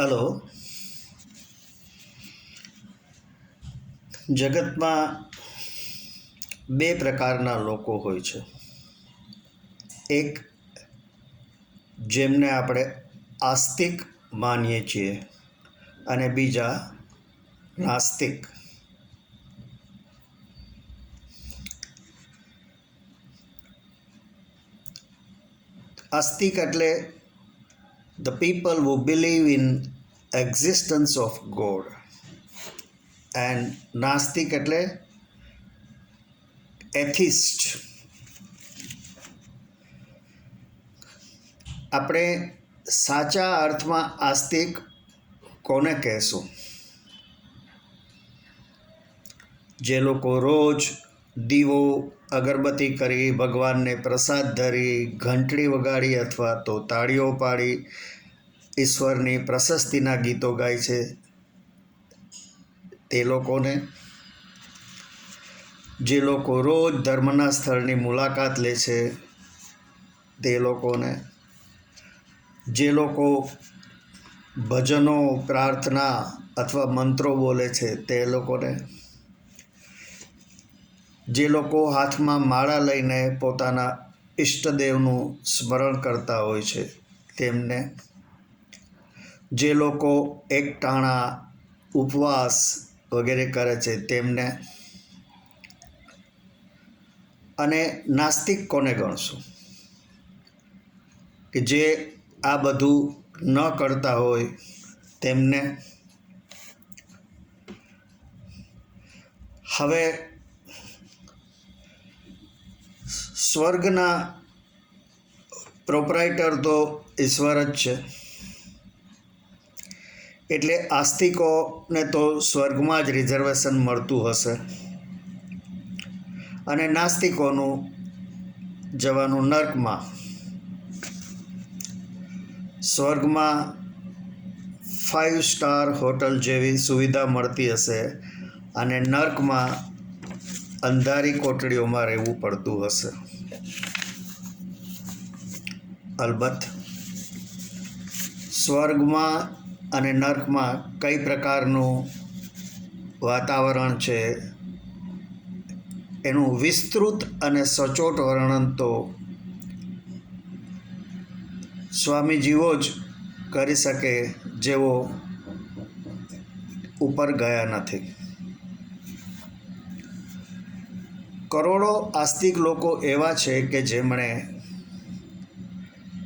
Hello. જગતમાં બે પ્રકારના લોકો હોય છે. એક જેમને આપણે આસ્તિક માનીએ છીએ અને બીજા નાસ્તિક. આસ્તિક એટલે the people who believe in existence of God, and નાસ્તિક એટલે એથિસ્ટ. આપણે સાચા અર્થમાં આસ્તિક કોને કહેશું? જે લોકો રોજ દીવો અગરબત્તી કરી, ભગવાનને પ્રસાદ ધરી, ઘંટડી વગાડી અથવા તો તાળીઓ પાડી ઈશ્વરની પ્રશસ્તિના ગીતો ગાય છે તે લોકોને. જે લોકો રોજ ધર્મના સ્થળની મુલાકાત લે છે તે લોકોને. જે લોકો ભજનો, પ્રાર્થના અથવા મંત્રો બોલે છે તે લોકોને. જે લોકો હાથમાં માળા લઈને પોતાના ઈષ્ટદેવનું સ્મરણ કરતા હોય છે તેમને. જે લોકો એકટાણા, ઉપવાસ વગેરે કરે છે તેમને. અને નાસ્તિક કોને ગણશું? કે જે આ બધું ન કરતા હોય તેમને. હવે સ્વર્ગના પ્રોપરાઇટર તો ઈશ્વર જ છે, એટલે આસ્તિકોને તો સ્વર્ગમાં જ રિઝર્વેશન મળતું હશે અને નાસ્તિકોનું જવાનું નર્કમાં. સ્વર્ગમાં 5 સ્ટાર હોટલ જેવી સુવિધા મળતી હશે અને નર્કમાં અંધારી કોટડીઓમાં રહેવું પડતું હશે. અલબત્ત સ્વર્ગમાં અને નર્કમાં કઈ પ્રકારનું વાતાવરણ છે એનું વિસ્તૃત અને સચોટ વર્ણન તો સ્વામીજીઓ જ કરી શકે, જેઓ ઉપર ગયા નથી. કરોડો આસ્તિક લોકો એવા છે કે જેમણે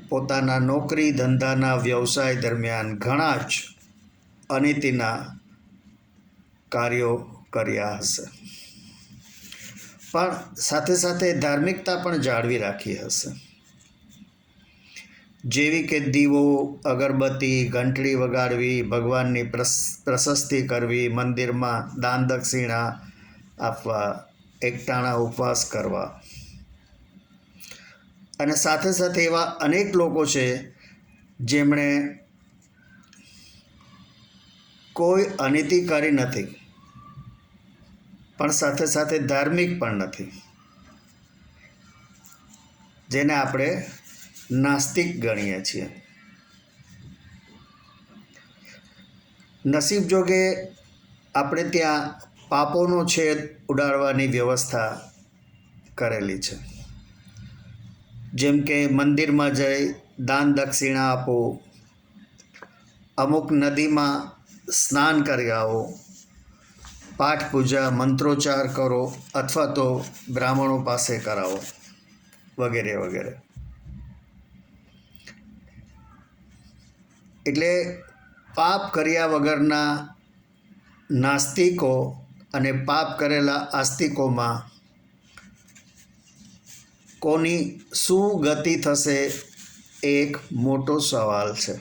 પોતાના નોકરી ધંધાના વ્યવસાય દરમિયાન ઘણા જ અનીતિના કાર્યો કર્યા હશે, પણ સાથે સાથે ધાર્મિકતા પણ જાળવી રાખી હશે. જેવી કે દીવો, અગરબત્તી, ઘંટડી વગાડવી, ભગવાનની પ્રશસ્તિ કરવી, મંદિરમાં દાન દક્ષિણા આપવા, એકટાણા ઉપવાસ કરવા. અને સાથે સાથે એવા અનેક લોકો છે જેમણે કોઈ અનીતિ કરી નથી, પણ સાથે સાથે ધાર્મિક પણ નથી, જેને આપણે નાસ્તિક ગણીએ છીએ. નસીબ જોગે આપણે ત્યાં પાપોનો છેદ ઉડાડવાની વ્યવસ્થા કરેલી છે. જેમ કે મંદિરમાં જઈ દાન દક્ષિણા આપો, અમુક નદીમાં સ્નાન કરી આવો, પાઠ પૂજા મંત્રોચ્ચાર કરો અથવા તો બ્રાહ્મણો પાસે કરાવો વગેરે વગેરે. એટલે પાપ કર્યા વગરના નાસ્તિકો અને પાપ કરેલા આસ્તિકોમાં કોની શું ગતિ થશે એ એક મોટો સવાલ છે.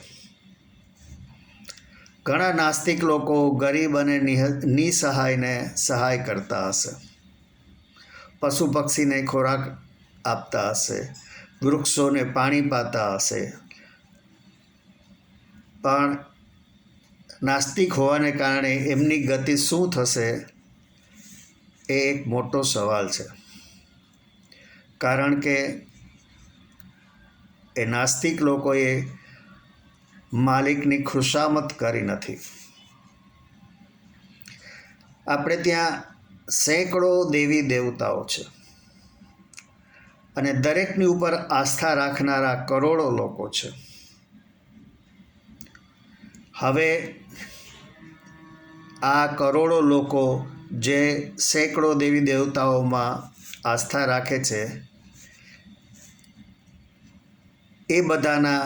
ઘણા નાસ્તિક લોકો ગરીબ અને નિસહાયને સહાય કરતા હશે, પશુ પક્ષીને ખોરાક આપતા હશે, વૃક્ષોને પાણી પાતા હશે, પણ નાસ્તિક હોવાને કારણે એમની ગતિ શું થશે એ એક મોટો સવાલ છે. કારણ કે એ નાસ્તિક લોકોએ માલિકની ખુશામત કરી નથી. આપણે ત્યાં સેંકડો દેવી દેવતાઓ છે અને દરેકની ઉપર આસ્થા રાખનારા કરોડો લોકો છે. હવે આ કરોડો લોકો જે સેંકડો દેવી દેવતાઓમાં આસ્થા રાખે છે, એ બધાના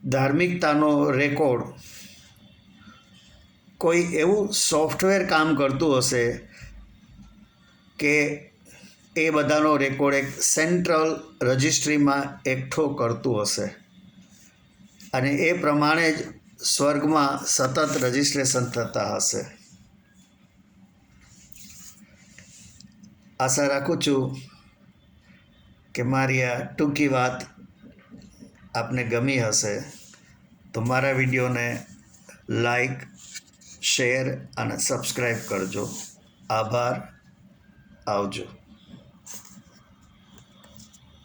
ધાર્મિકતાનો રેકોર્ડ કોઈ એવું સોફ્ટવેર કામ કરતું હશે કે એ બધાનો રેકોર્ડ એક સેન્ટ્રલ રજિસ્ટ્રીમાં એકઠો કરતું હશે અને એ પ્રમાણે જ સ્વર્ગમાં સતત રજિસ્ટ્રેશન થતા હશે. આશા રાખું છું કે મારી આ ટૂંકી વાત આપને ગમી હશે. તો મારા વિડીયોને લાઈક, શેર અને સબસ્ક્રાઈબ કરજો. આભાર. આવજો.